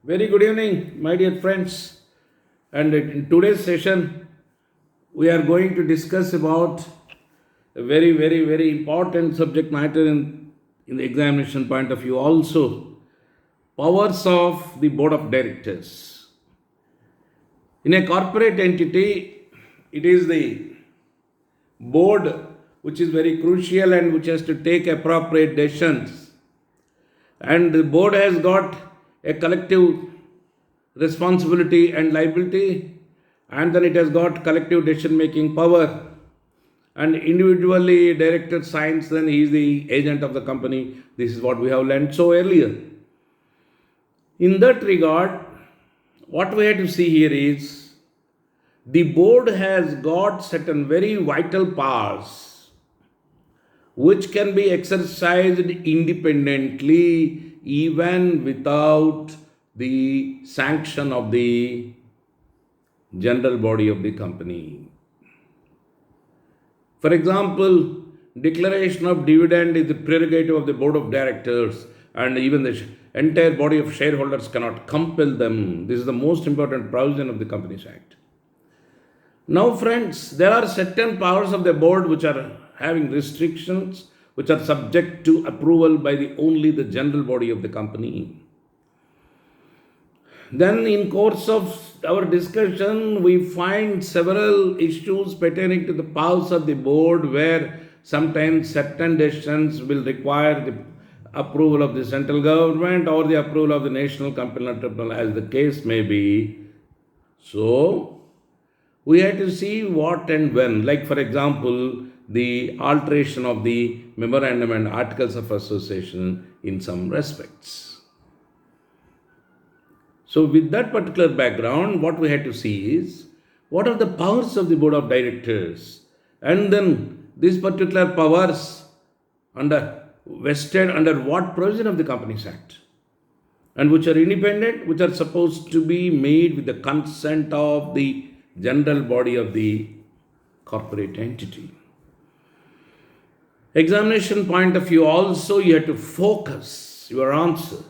Very good evening, my dear friends. And in today's session, we are going to discuss about a very important subject matter in the examination point of view. Also, powers of the board of directors. In a corporate entity, it is the board which is very crucial and which has to take appropriate decisions. And the board has got a collective responsibility and liability, and then it has got collective decision making power. And individually, director signs, then he is the agent of the company. This is what we have learned so earlier. In that regard, what we have to see here is the board has got certain very vital powers which can be exercised independently even without the sanction of the general body of the company. For example, declaration of dividend is the prerogative of the board of directors, and even the entire body of shareholders cannot compel them. This is the most important provision of the Companies Act. Now, friends, there are certain powers of the board which are having restrictions, which are subject to approval by only the general body of the company. Then, in course of our discussion, we find several issues pertaining to the powers of the board, where sometimes certain decisions will require the approval of the central government or the approval of the National Company Tribunal, as the case may be. So, we have to see what and when. Like, for example, the alteration of the memorandum and articles of association in some respects. So, with that particular background, what we have to see is what are the powers of the board of directors, and then these particular powers vested under what provision of the Companies Act, and which are independent, which are supposed to be made with the consent of the general body of the corporate entity. Examination point of view also, you have to focus your answer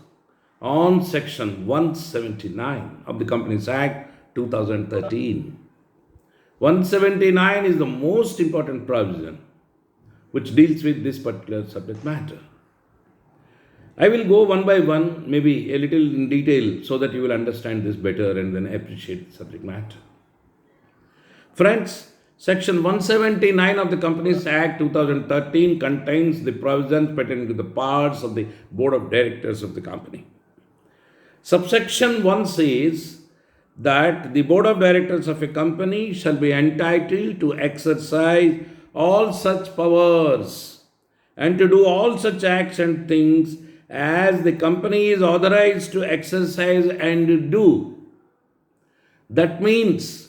on section 179 of the Companies Act 2013. 179 is the most important provision which deals with this particular subject matter. I will go one by one, maybe a little in detail, so that you will understand this better and then appreciate the subject matter. Friends, section 179 of the Companies Act 2013 contains the provisions pertaining to the powers of the board of directors of the company. Subsection 1 says that the board of directors of a company shall be entitled to exercise all such powers and to do all such acts and things as the company is authorized to exercise and do. That means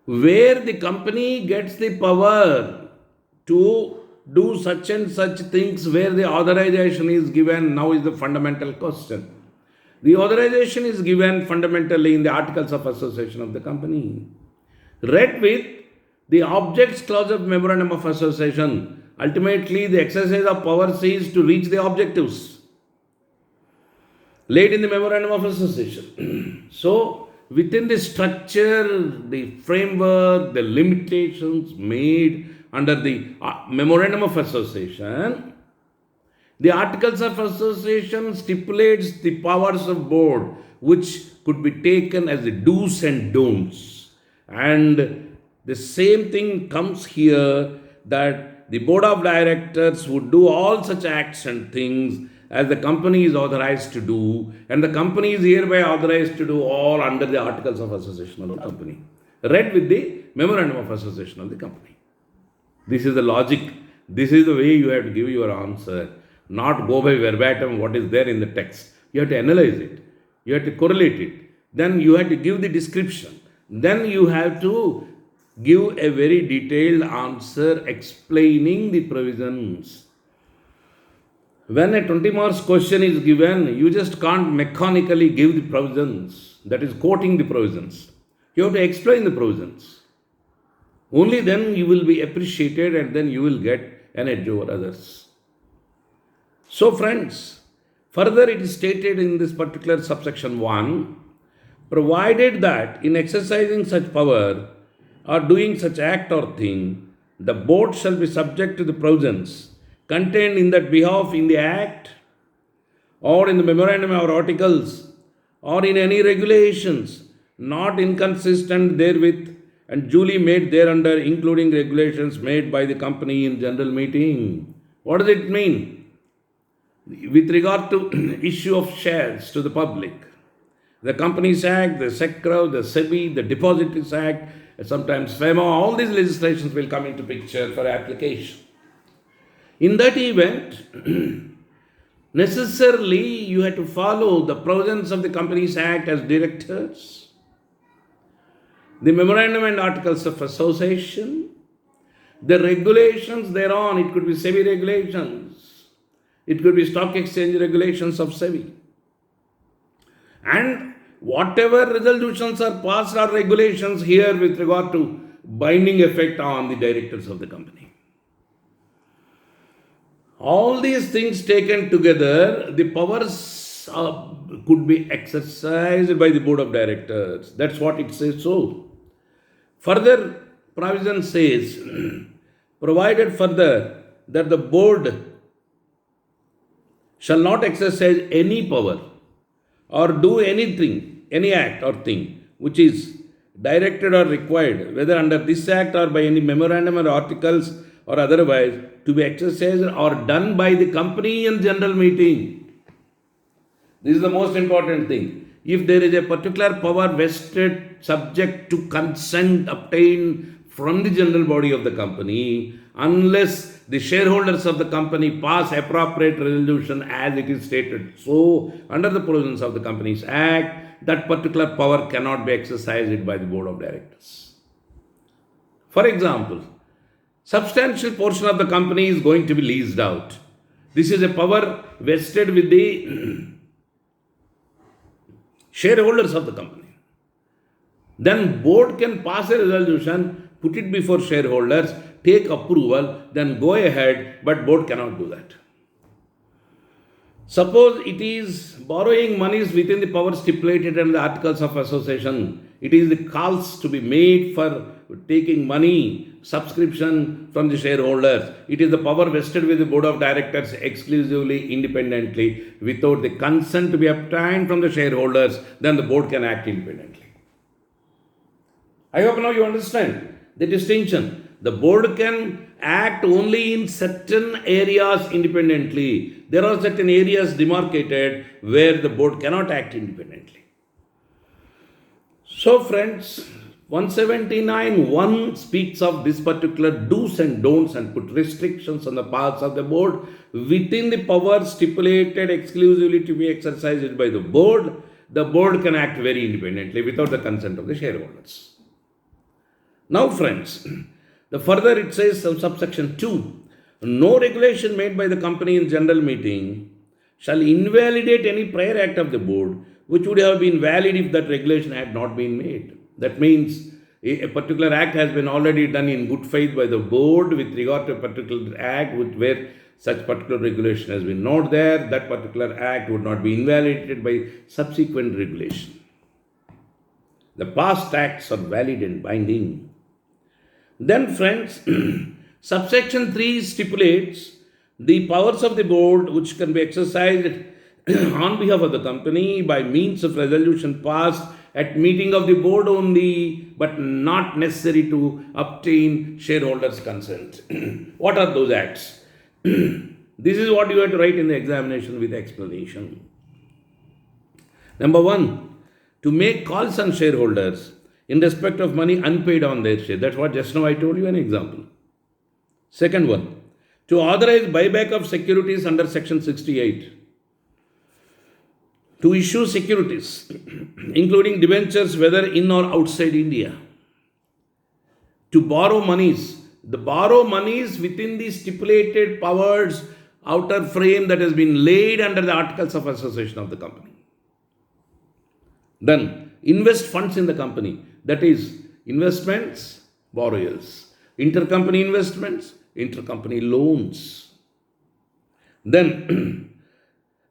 where the company gets the power to do such and such things, where the authorization is given, now is the fundamental question. The authorization is given fundamentally in the Articles of Association of the company. Read with the objects clause of Memorandum of Association. Ultimately, the exercise of powers is to reach the objectives laid in the Memorandum of Association. So, within the structure, the framework, the limitations made under the Memorandum of Association, the Articles of Association stipulates the powers of board which could be taken as the do's and don'ts. And the same thing comes here, that the board of directors would do all such acts and things as the company is authorized to do, and the company is hereby authorized to do all under the Articles of Association of the company. Read with the Memorandum of Association of the company. This is the logic. This is the way you have to give your answer. Not go by verbatim what is there in the text. You have to analyze it. You have to correlate it. Then you have to give the description. Then you have to give a very detailed answer explaining the provisions. When a 20 marks question is given, you just can't mechanically give the provisions. That is quoting the provisions. You have to explain the provisions. Only then you will be appreciated, and then you will get an edge over others. So, friends, Further, it is stated in this particular subsection 1, provided that in exercising such power or doing such act or thing, the board shall be subject to the provisions contained in that behalf in the act or in the memorandum or articles or in any regulations not inconsistent therewith and duly made thereunder, including regulations made by the company in general meeting. What does it mean? With regard to issue of shares to the public, the Companies Act, the SECRA, the SEBI, the Depositories Act, sometimes FEMA, all these legislations will come into picture for application. In that event, necessarily you have to follow the provisions of the Companies Act as directors, the memorandum and articles of association, the regulations thereon. It could be SEBI regulations, it could be stock exchange regulations of SEBI, and whatever resolutions are passed or regulations here with regard to binding effect on the directors of the company. All these things taken together, the powers could be exercised by the board of directors. That's what it says so. Further provision says, provided further that the board shall not exercise any power or do anything, any act or thing which is directed or required, whether under this act or by any memorandum or articles or otherwise, to be exercised or done by the company in general meeting. This is the most important thing. If there is a particular power vested subject to consent obtained from the general body of the company, unless the shareholders of the company pass appropriate resolution as it is stated so under the provisions of the Companies Act, that particular power cannot be exercised by the board of directors. For example, substantial portion of the company is going to be leased out. This is a power vested with the shareholders of the company. Then board can pass a resolution, put it before shareholders, take approval, then go ahead, but board cannot do that. Suppose it is borrowing monies within the power stipulated in the articles of association. It is the calls to be made for taking money, subscription from the shareholders. It is the power vested with the board of directors exclusively, independently, without the consent to be obtained from the shareholders. Then the board can act independently. I hope now you understand the distinction. The board can act only in certain areas independently. There are certain areas demarcated where the board cannot act independently. So friends, 179.1 speaks of this particular do's and don'ts and put restrictions on the powers of the board within the power stipulated exclusively to be exercised by the board. The board can act very independently without the consent of the shareholders. Now friends, the further it says subsection 2, no regulation made by the company in general meeting shall invalidate any prior act of the board which would have been valid if that regulation had not been made. That means a particular act has been already done in good faith by the board with regard to a particular act where such particular regulation has been not there. That particular act would not be invalidated by subsequent regulation. The past acts are valid and binding. Then friends, subsection 3 stipulates the powers of the board which can be exercised on behalf of the company by means of resolution passed at meeting of the board only, but not necessary to obtain shareholders' consent. What are those acts? This is what you have to write in the examination with explanation. Number 1, to make calls on shareholders in respect of money unpaid on their share. That's what just now I told you an example. Second one, to authorize buyback of securities under section 68. To issue securities, including debentures, whether in or outside India. To borrow monies. The borrow monies within the stipulated powers outer frame that has been laid under the articles of association of the company. Then, invest funds in the company. That is, investments, borrowals. Intercompany investments, intercompany loans. Then,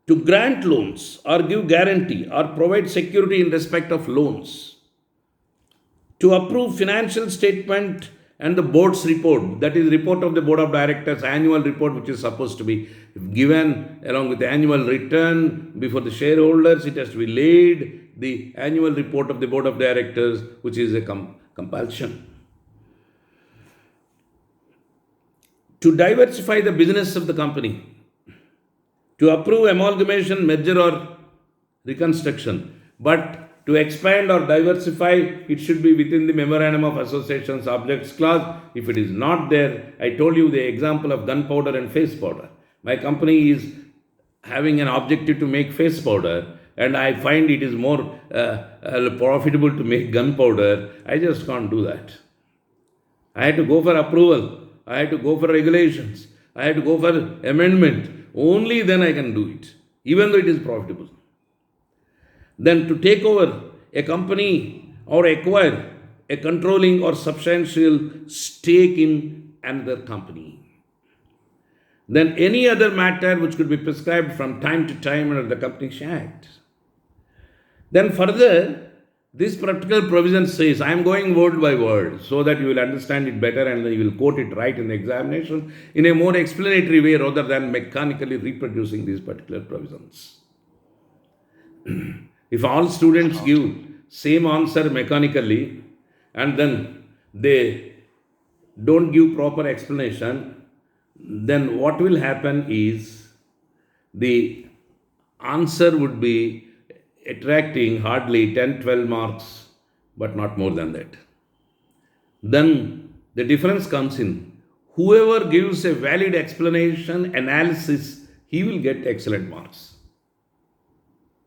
to grant loans or give guarantee or provide security in respect of loans, to approve financial statement and the board's report, that is report of the board of directors, annual report, which is supposed to be given along with the annual return before the shareholders. It has to be laid, the annual report of the board of directors, which is a compulsion. To diversify the business of the company, to approve amalgamation, merger or reconstruction, but to expand or diversify, it should be within the Memorandum of Association's objects clause. If it is not there, I told you the example of gunpowder and face powder. My company is having an objective to make face powder, and I find it is more profitable to make gunpowder. I just can't do that. I had to go for approval. I had to go for regulations. I had to go for amendment. Only then I can do it, even though it is profitable. Then to take over a company or acquire a controlling or substantial stake in another company. Then any other matter which could be prescribed from time to time under the Companies Act. Then further, this particular provision says, I am going word by word so that you will understand it better and then you will quote it right in the examination in a more explanatory way rather than mechanically reproducing these particular provisions. If all students give same answer mechanically and then they don't give proper explanation, then what will happen is the answer would be attracting hardly 10-12 marks, but not more than that. Then the difference comes in. Whoever gives a valid explanation, analysis, he will get excellent marks.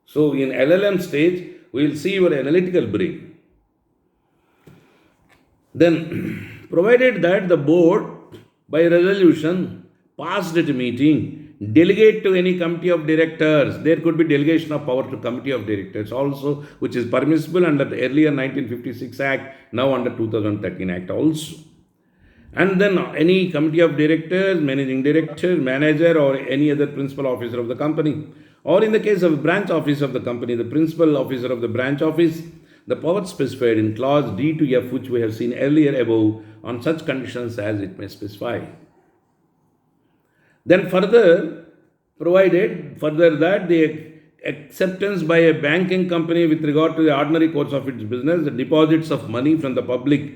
So in LLM stage, we will see your analytical brain. Then, provided that the board, by resolution, passed at a meeting, delegate to any committee of directors. There could be delegation of power to committee of directors also, which is permissible under the earlier 1956 Act, now under 2013 Act also. And then any committee of directors, managing director, manager, or any other principal officer of the company. Or in the case of branch office of the company, the principal officer of the branch office, the power specified in clause D to F, which we have seen earlier above, on such conditions as it may specify. Then further, provided that the acceptance by a banking company with regard to the ordinary course of its business, the deposits of money from the public,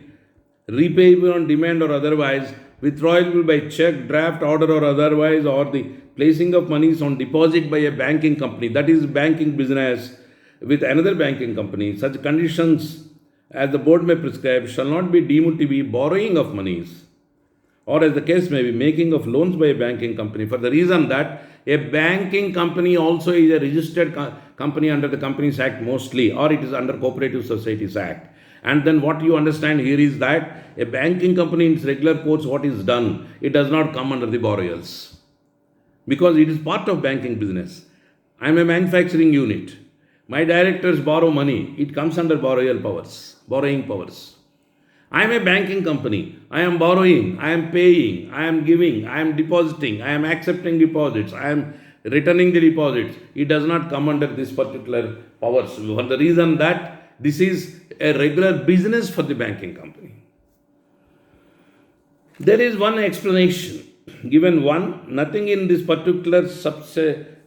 repayable on demand or otherwise, withdrawable by check, draft, order or otherwise, or the placing of monies on deposit by a banking company, that is banking business with another banking company, such conditions as the board may prescribe shall not be deemed to be borrowing of monies, or as the case may be, making of loans by a banking company, for the reason that a banking company also is a registered company under the Companies Act mostly, or it is under Cooperative Societies Act. And then what you understand here is that a banking company in its regular course, what is done, it does not come under the borrowals, because it is part of banking business. I am a manufacturing unit. My directors borrow money. It comes under borrowing powers. I am a banking company. I am borrowing. I am paying. I am giving. I am depositing. I am accepting deposits. I am returning the deposits. It does not come under this particular powers, for the reason that this is a regular business for the banking company. There is one explanation given. Nothing in this particular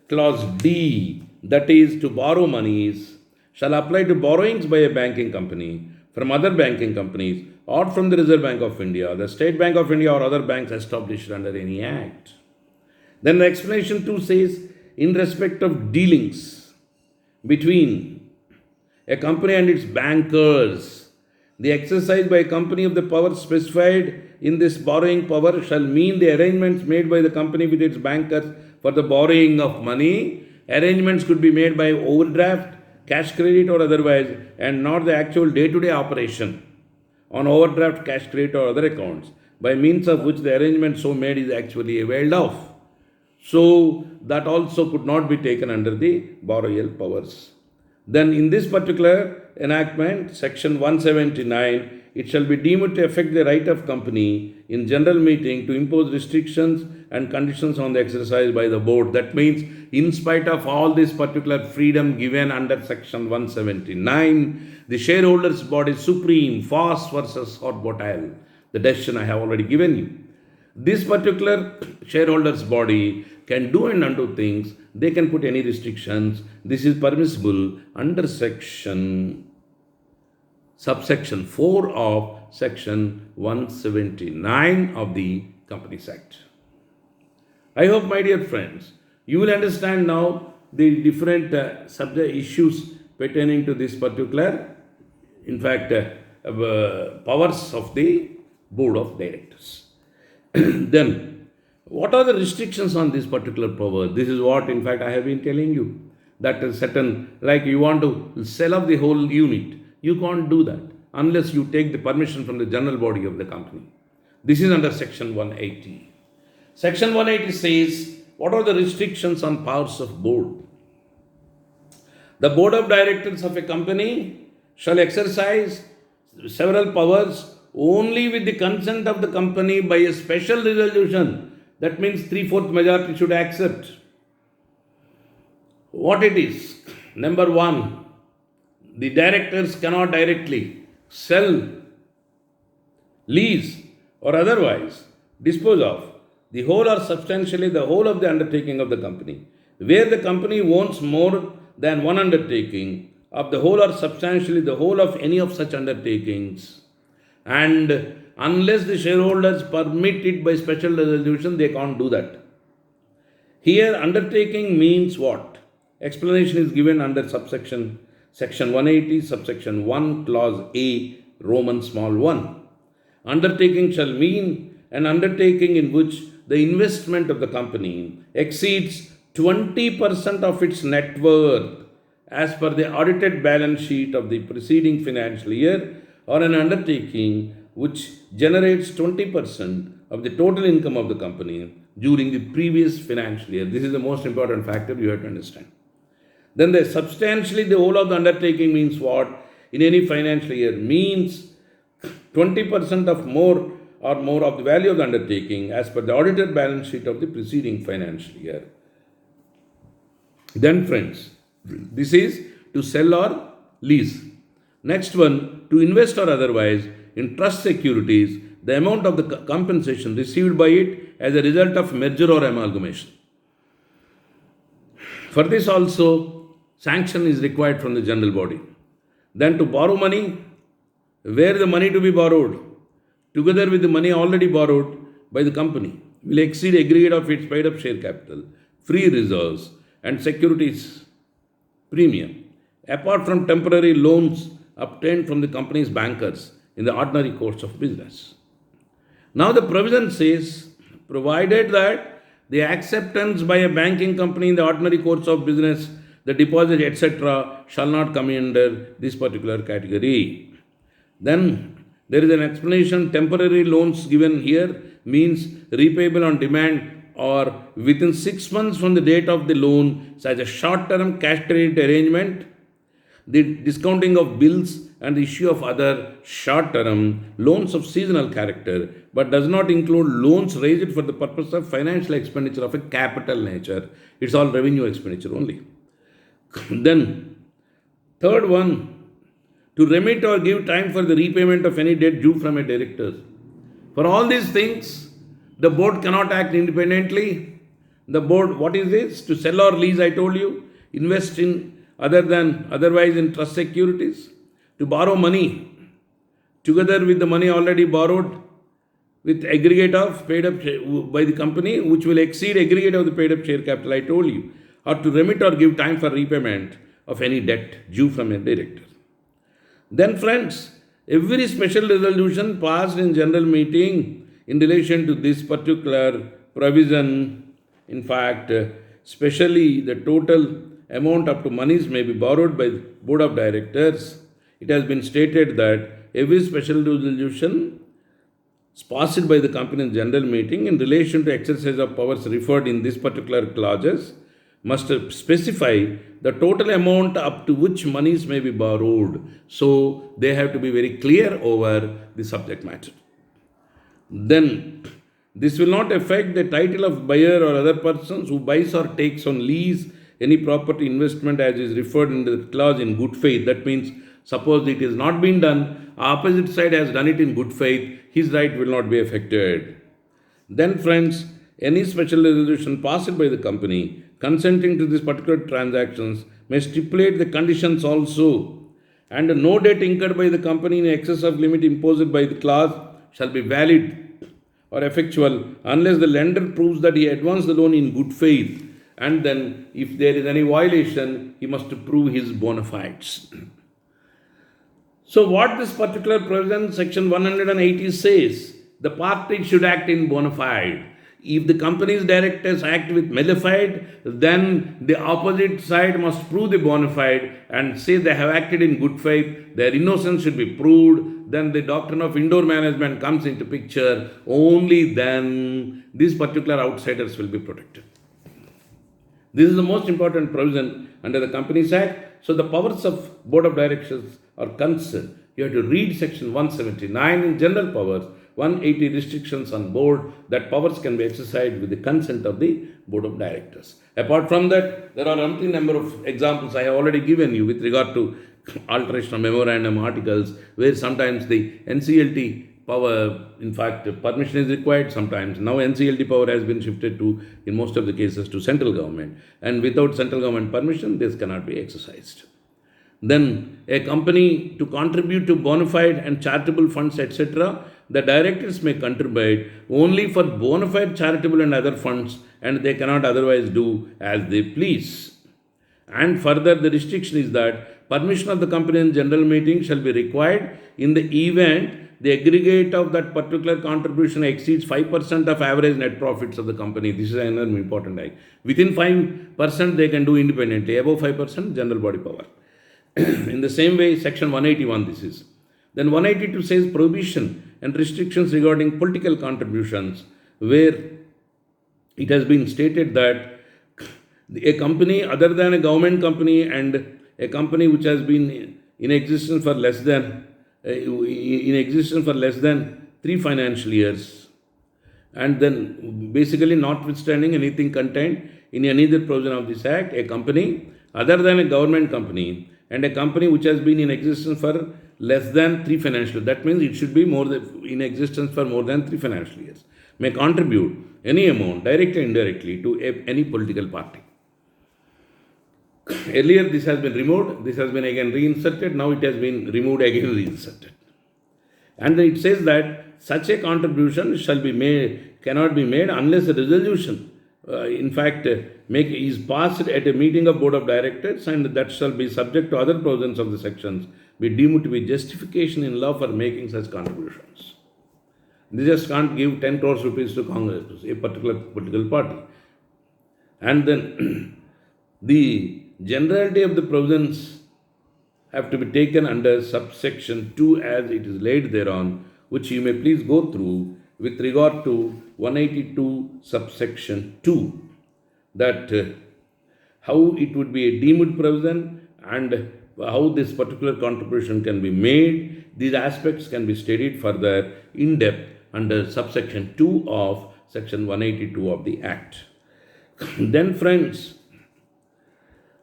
clause D, that is to borrow monies, shall apply to borrowings by a banking company from other banking companies or from the Reserve Bank of India, the State Bank of India, or other banks established under any act. Then the explanation 2 says, in respect of dealings between a company and its bankers, the exercise by a company of the power specified in this borrowing power shall mean the arrangements made by the company with its bankers for the borrowing of money. Arrangements could be made by overdraft, cash credit or otherwise, and not the actual day-to-day operation on overdraft, cash credit or other accounts, by means of which the arrangement so made is actually availed of. So that also could not be taken under the borrowal powers. Then in this particular enactment, section 179, it shall be deemed to affect the right of company in general meeting to impose restrictions and conditions on the exercise by the board. That means, in spite of all this particular freedom given under section 179, the shareholders' body supreme, Foss versus Hot-Bottle, the decision I have already given you. This particular shareholders' body can do and undo things. They can put any restrictions. This is permissible under subsection 4 of section 179 of the Companies Act. I hope, my dear friends, you will understand now the different subject issues pertaining to this particular, in fact, powers of the board of directors. Then, what are the restrictions on this particular power? This is what, in fact, I have been telling you. That is certain, like you want to sell off the whole unit, you can't do that unless you take the permission from the general body of the company. This is under section 180. Section 180 says, what are the restrictions on powers of board? The board of directors of a company shall exercise several powers only with the consent of the company by a special resolution. That means 3/4 majority should accept. What it is? Number one, the directors cannot directly sell, lease, or otherwise dispose of the whole or substantially the whole of the undertaking of the company. Where the company owns more than one undertaking of the whole or substantially the whole of any of such undertakings, and unless the shareholders permit it by special resolution, they can't do that. Here, undertaking means what? Explanation is given under section 180, subsection 1, clause A, Roman small 1. Undertaking shall mean an undertaking in which the investment of the company exceeds 20% of its net worth as per the audited balance sheet of the preceding financial year, or an undertaking which generates 20% of the total income of the company during the previous financial year. This is the most important factor you have to understand. Then the substantially the whole of the undertaking means what? In any financial year means 20% of more or more of the value of the undertaking as per the audited balance sheet of the preceding financial year. Then friends, this is to sell or lease. Next one, to invest or otherwise in trust securities, the amount of the compensation received by it as a result of merger or amalgamation. For this also, sanction is required from the general body. Then to borrow money, where the money to be borrowed, together with the money already borrowed by the company, will exceed aggregate of its paid up share capital, free reserves, and securities premium, apart from temporary loans obtained from the company's bankers in the ordinary course of business. Now the provision says, provided that the acceptance by a banking company in the ordinary course of business, the deposit, etc., shall not come under this particular category. Then there is an explanation. Temporary loans given here means repayable on demand or within 6 months from the date of the loan, such as short-term cash credit arrangement, the discounting of bills, and the issue of other short-term loans of seasonal character, but does not include loans raised for the purpose of financial expenditure of a capital nature. It's all revenue expenditure only. Then, third one, to remit or give time for the repayment of any debt due from a director. For all these things, the board cannot act independently. The board, what is this? To sell or lease, I told you, invest in otherwise in trust securities, to borrow money together with the money already borrowed with aggregate of paid up by the company, which will exceed aggregate of the paid up share capital, I told you, or to remit or give time for repayment of any debt due from a director. Then friends, every special resolution passed in general meeting in relation to this particular provision, in fact, especially the total amount up to monies may be borrowed by the board of directors. It has been stated that every special resolution passed by the company in general meeting in relation to exercise of powers referred in this particular clauses must specify the total amount up to which monies may be borrowed. So they have to be very clear over the subject matter. Then this will not affect the title of buyer or other persons who buys or takes on lease any property investment as is referred in the clause in good faith. That means suppose it is not been done, opposite side has done it in good faith, his right will not be affected. Then friends, any special resolution passed by the company consenting to these particular transactions may stipulate the conditions also, and no debt incurred by the company in excess of limit imposed by the clause shall be valid or effectual unless the lender proves that he advanced the loan in good faith, and then if there is any violation, he must prove his bona fides. So what this particular provision, section 180 says, the party should act in bona fide. If the company's directors act with malefied, then the opposite side must prove the bona fide and say they have acted in good faith, their innocence should be proved, then the doctrine of indoor management comes into picture, only then these particular outsiders will be protected. This is the most important provision under the Companies Act. So the powers of Board of Directors are concerned. You have to read section 179 in general powers, 180 restrictions on board, that powers can be exercised with the consent of the Board of Directors. Apart from that, there are umpteen number of examples I have already given you with regard to alteration of memorandum articles, where sometimes the NCLT power, in fact, permission is required sometimes. Now NCLT power has been shifted to, in most of the cases, to central government. And without central government permission, this cannot be exercised. Then a company to contribute to bona fide and charitable funds, etc., the directors may contribute only for bona fide charitable and other funds, and they cannot otherwise do as they please. And further, the restriction is that permission of the company in general meeting shall be required in the event the aggregate of that particular contribution exceeds 5% of average net profits of the company. This is another important thing. Within 5% they can do independently, above 5% general body power. In the same way, section 181 this is. Then 182 says prohibition and restrictions regarding political contributions, where it has been stated that a company other than a government company and a company which has been in existence for less than 3 financial years, and then basically notwithstanding anything contained in any other provision of this act, a company other than a government company and a company which has been in existence for less than 3 financial years, that means it should be in existence for more than 3 financial years, may contribute any amount directly or indirectly to any political party. Earlier this has been removed, this has been again reinserted, now it has been removed, again reinserted. And it says that such a contribution cannot be made unless a resolution, is passed at a meeting of Board of Directors, and that shall be subject to other provisions of the sections, be deemed to be justification in law for making such contributions. They just can't give 10 crores rupees to Congress, a particular political party. And then the generality of the provisions have to be taken under subsection 2 as it is laid thereon, which you may please go through with regard to 182 subsection 2, that how it would be a deemed provision and how this particular contribution can be made. These aspects can be studied further in depth under subsection 2 of section 182 of the Act. Then friends,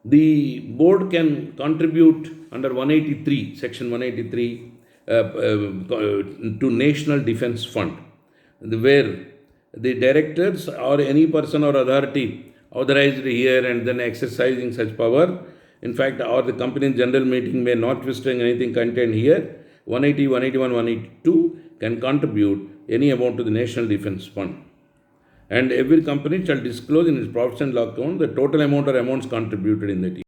the board can contribute under 183, section 183, to National Defence Fund, where the directors or any person or authority authorized here and then exercising such power, in fact, or the company's general meeting may notwithstanding anything contained here, 180, 181, 182 can contribute any amount to the National Defence Fund. And every company shall disclose in its profit and loss account the total amount or amounts contributed in that year.